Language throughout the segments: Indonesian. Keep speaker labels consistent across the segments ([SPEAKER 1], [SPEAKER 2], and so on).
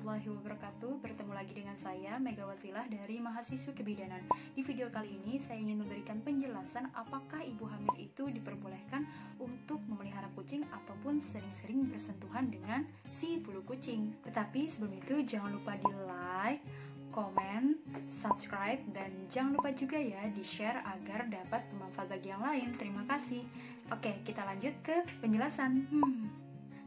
[SPEAKER 1] warahmatullahi wabarakatuh. Bertemu lagi dengan saya, Mega Wasilah dari Mahasiswa Kebidanan. Di video kali ini, saya ingin memberikan penjelasan apakah ibu hamil itu diperbolehkan untuk memelihara kucing ataupun sering-sering bersentuhan dengan si bulu kucing. Tetapi sebelum itu, jangan lupa di like, komen, subscribe, dan jangan lupa juga ya di-share agar dapat bermanfaat bagi yang lain. Terima kasih. Oke, kita lanjut ke penjelasan.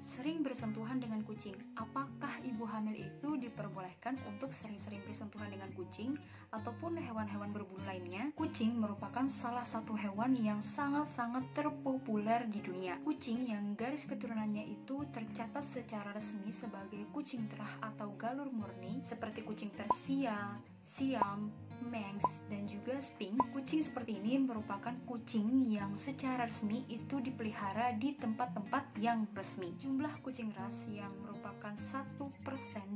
[SPEAKER 1] Sering bersentuhan dengan kucing. Apakah ibu hamil itu diperbolehkan untuk sering-sering bersentuhan dengan kucing ataupun hewan-hewan berbulu lainnya? Kucing merupakan salah satu hewan yang sangat-sangat terpopuler di dunia. Kucing yang garis keturunannya itu tercatat secara resmi sebagai kucing terah atau galur murni seperti kucing Persia, Siam, Manx, dan juga Sphinx. Kucing seperti ini merupakan kucing yang secara resmi itu dipelihara di tempat-tempat yang resmi. Jumlah kucing ras yang merupakan 1%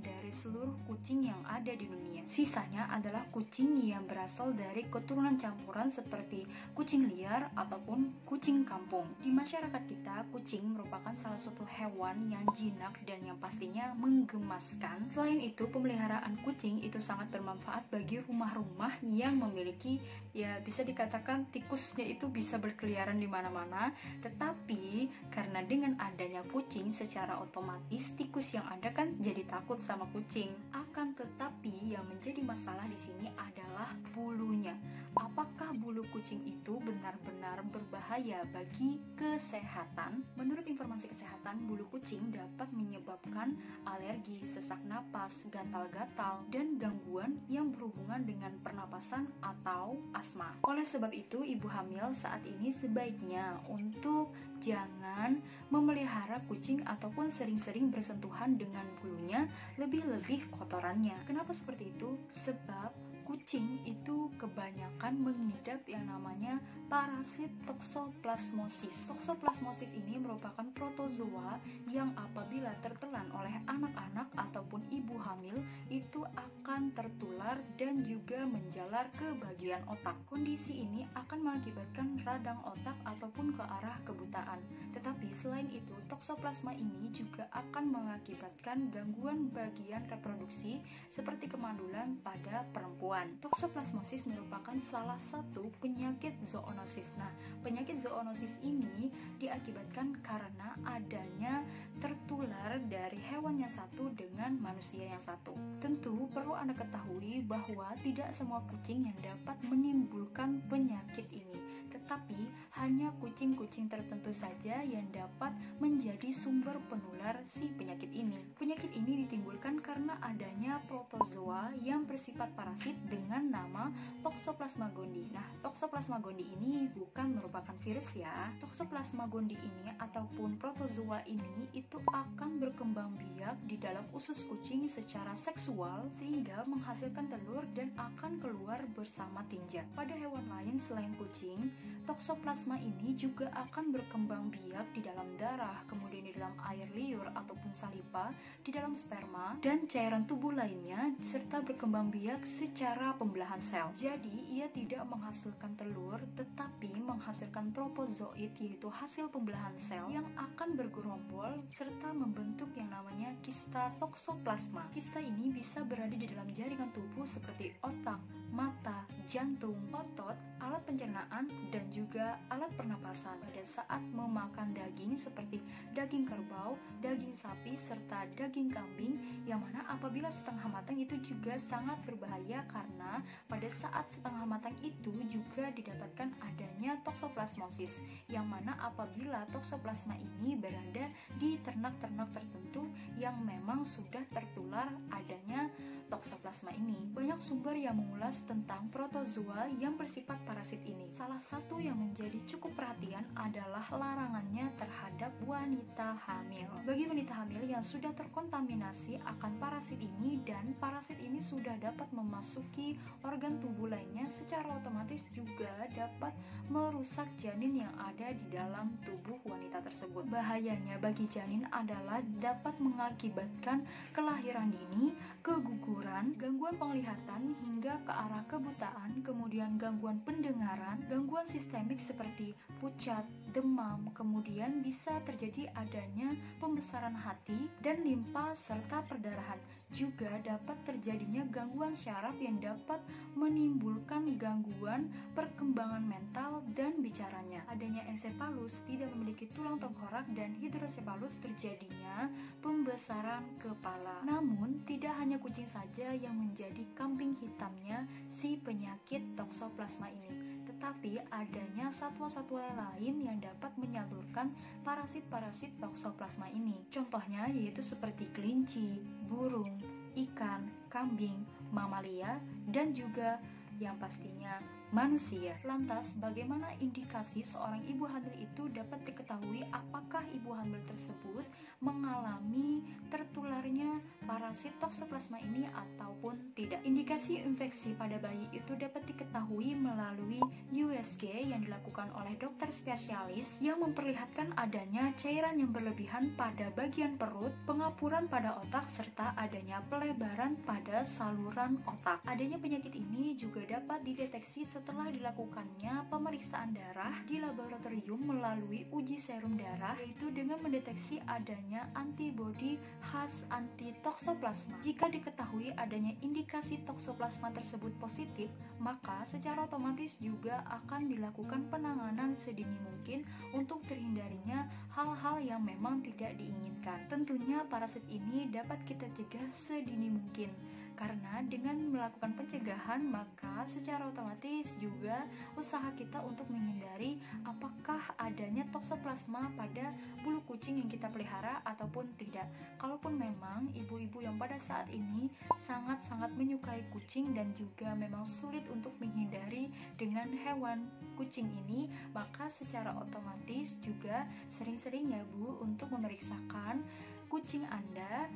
[SPEAKER 1] dari seluruh kucing yang ada di dunia. Sisanya adalah kucing yang berasal dari keturunan campuran seperti kucing liar ataupun kucing kampung. Di masyarakat kita, kucing merupakan salah satu hewan yang jinak dan yang pastinya menggemaskan. Selain itu, pemeliharaan kucing itu sangat bermanfaat bagi rumah-rumah yang memiliki, ya bisa dikatakan tikusnya itu bisa berkeliaran di mana-mana. Tetapi karena dengan adanya kucing, secara otomatis tikus yang ada kan jadi takut sama kucing. Akan tetapi yang menjadi masalah di sini adalah bulunya. Apakah bulu kucing itu benar-benar berbahaya bagi kesehatan? Menurut informasi kesehatan, bulu kucing dapat menyebabkan alergi, sesak napas, gatal-gatal, dan gangguan yang berhubungan dengan pernapasan atau asma. Oleh sebab itu, ibu hamil saat ini sebaiknya untuk jangan memelihara kucing ataupun sering-sering bersentuhan dengan bulunya, lebih-lebih kotorannya. Kenapa seperti itu? Sebab kucing itu kebanyakan mengidap yang namanya parasit toxoplasmosis. Toxoplasmosis ini merupakan protozoa yang apabila tertelan oleh anak-anak ataupun ibu hamil itu akan tertular dan juga menjalar ke bagian otak. Kondisi ini akan mengakibatkan radang otak ataupun ke arah kebutaan. Tetapi selain itu, toxoplasma ini juga akan mengakibatkan gangguan bagian reproduksi seperti kemandulan pada perempuan. Toxoplasmosis merupakan salah satu penyakit zoonosis. Nah, penyakit zoonosis ini diakibatkan karena adanya tertular dari hewan yang satu dengan manusia yang satu. Tentu perlu Anda ketahui bahwa tidak semua kucing yang dapat menimbulkan penyakit ini, tetapi hanya kucing-kucing tertentu saja yang dapat menjadi sumber penular si penyakit ini. Penyakit ini ditimbulkan karena adanya protozoa yang bersifat parasit dengan nama Toxoplasma gondii. Nah, Toxoplasma gondii ini bukan merupakan virus ya. Toxoplasma gondii ini ataupun protozoa ini itu akan berkembang biak di dalam usus kucing secara seksual sehingga menghasilkan telur dan akan keluar bersama tinja. Pada hewan lain selain kucing, Toxoplasma ini juga akan berkembang biak di dalam darah, kemudian di dalam air liur ataupun saliva, di dalam sperma, dan cairan tubuh lainnya, serta berkembang biak secara pembelahan sel. Jadi, ia tidak menghasilkan telur, tetapi menghasilkan tropozoid, yaitu hasil pembelahan sel yang akan bergerombol serta membentuk yang namanya kista toxoplasma. Kista ini bisa berada di dalam jaringan tubuh seperti otak, mata, jantung, otot, alat pencernaan, dan juga alat pernapasan. Pada saat memakan daging seperti daging kerbau, daging sapi, serta daging kambing, yang mana apabila setengah matang itu juga sangat berbahaya karena pada saat setengah matang itu juga didapatkan adanya toxoplasmosis, yang mana apabila toxoplasma ini berada di ternak-ternak tertentu yang memang sudah tertular adanya toxoplasma ini. Banyak sumber yang mengulas tentang protozoa yang bersifat parasit ini. Salah satu yang menjadi cukup perhatian adalah larangannya terhadap wanita hamil. Bagi wanita hamil yang sudah terkontaminasi akan parasit ini dan parasit ini sudah dapat memasuki organ tubuh lainnya, secara otomatis juga dapat merusak janin yang ada di dalam tubuh wanita tersebut. Bahayanya bagi janin adalah dapat mengakibatkan kelahiran dini, keguguran, gangguan penglihatan hingga ke arah kebutaan, kemudian gangguan pendengaran, gangguan sistemik seperti pucat, demam, kemudian bisa terjadi adanya pembesaran hati dan limpa serta perdarahan. Juga dapat terjadinya gangguan syaraf yang dapat menimbulkan gangguan perkembangan mental dan bicaranya. Adanya encephalus tidak memiliki tulang tengkorak dan hidrosephalus terjadinya pembesaran kepala. Namun, tidak hanya kucing saja yang menjadi kambing hitamnya si penyakit toksoplasma ini, tetapi adanya satwa-satwa lain yang dapat menyalurkan parasit-parasit toksoplasma ini. Contohnya yaitu seperti kelinci, burung, ikan, kambing, mamalia, dan juga yang pastinya manusia. Lantas, bagaimana indikasi seorang ibu hamil itu dapat diketahui apakah ibu hamil tersebut mengalami tertularnya parasit toksoplasma ini ataupun tidak? Indikasi infeksi pada bayi itu dapat diketahui melalui USG yang dilakukan oleh dokter spesialis yang memperlihatkan adanya cairan yang berlebihan pada bagian perut, pengapuran pada otak, serta adanya pelebaran pada saluran otak. Adanya penyakit ini juga dapat dideteksi setelah dilakukannya pemeriksaan darah di laboratorium melalui uji serum darah, yaitu dengan mendeteksi adanya antibodi khas anti toksoplasma. Jika diketahui adanya indikasi toksoplasma tersebut positif, maka secara otomatis juga akan dilakukan penanganan sedini mungkin untuk terhindarinya hal-hal yang memang tidak diinginkan. Tentunya parasit ini dapat kita cegah sedini mungkin, karena dengan melakukan pencegahan maka secara otomatis juga usaha kita untuk menghindari apakah adanya toksoplasma pada bulu kucing yang kita pelihara ataupun tidak. Kalaupun memang ibu-ibu yang pada saat ini sangat-sangat menyukai kucing dan juga memang sulit untuk menghindari dengan hewan kucing ini, maka secara otomatis juga sering-sering ya Bu untuk memeriksakan kucing Anda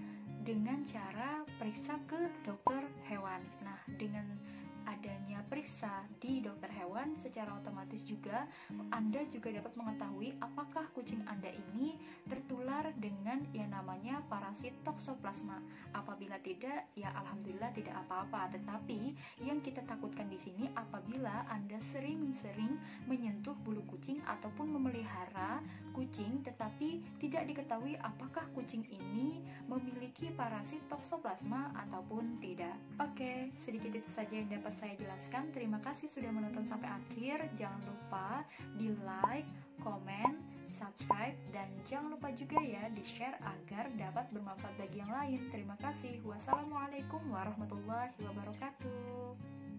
[SPEAKER 1] dengan cara periksa ke dokter hewan. Nah, dengan adanya periksa di dokter hewan, secara otomatis juga Anda juga dapat mengetahui apakah kucing Anda ini tertular dengan yang namanya parasit toksoplasma. Apabila tidak, ya alhamdulillah tidak apa-apa. Tetapi yang kita takutkan di sini apabila Anda sering-sering menyentuh bulu kucing ataupun memelihara kucing tetapi tidak diketahui apakah kucing ini memiliki parasit toksoplasma ataupun tidak. Oke, sedikit itu saja yang dapat saya jelaskan. Terima kasih sudah menonton sampai akhir. Jangan lupa di like, komen, subscribe, dan jangan lupa juga ya di share agar dapat bermanfaat bagi yang lain. Terima kasih. Wassalamualaikum warahmatullahi wabarakatuh.